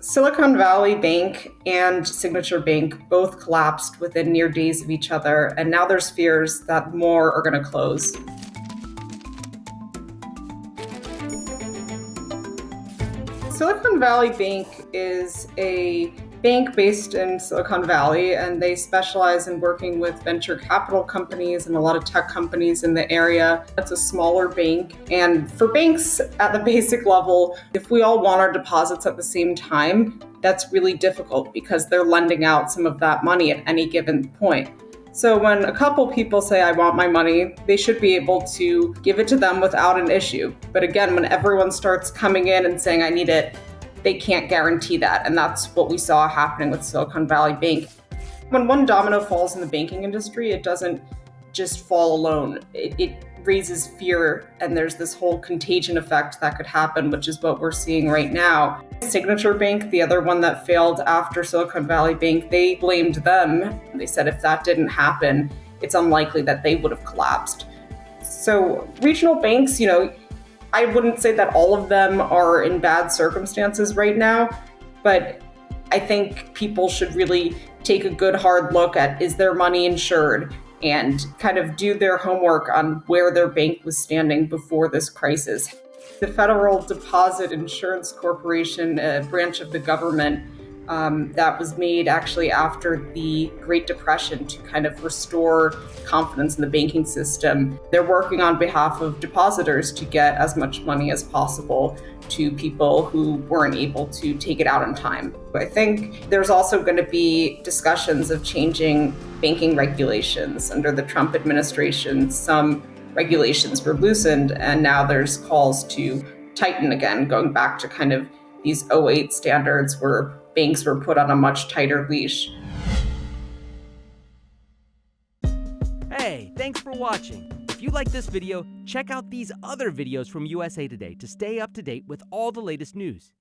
Silicon Valley Bank and Signature Bank both collapsed within mere days of each other, and now there's fears that more are going to close. Silicon Valley Bank is a bank based in Silicon Valley, and they specialize in working with venture capital companies and a lot of tech companies in the area. It's a smaller bank. And for banks at the basic level, if we all want our deposits at the same time, that's really difficult because they're lending out some of that money at any given point. So when a couple people say, I want my money, they should be able to give it to them without an issue. But again, when everyone starts coming in and saying, I need it, they can't guarantee that. And that's what we saw happening with Silicon Valley Bank. When one domino falls in the banking industry, it doesn't just fall alone. It raises fear, and there's this whole contagion effect that could happen, which is what we're seeing right now. Signature Bank, the other one that failed after Silicon Valley Bank, they blamed them. They said if that didn't happen, it's unlikely that they would have collapsed. So regional banks, I wouldn't say that all of them are in bad circumstances right now, but I think people should really take a good hard look at, is their money insured, and kind of do their homework on where their bank was standing before this crisis. The Federal Deposit Insurance Corporation, a branch of the government that was made actually after the Great Depression to kind of restore confidence in the banking system. They're working on behalf of depositors to get as much money as possible to people who weren't able to take it out in time. I think there's also going to be discussions of changing banking regulations. Under the Trump administration, some regulations were loosened, and now there's calls to tighten again, going back to kind of these '08 standards where banks were put on a much tighter leash. Hey, thanks for watching. If you like this video, check out these other videos from USA Today to stay up to date with all the latest news.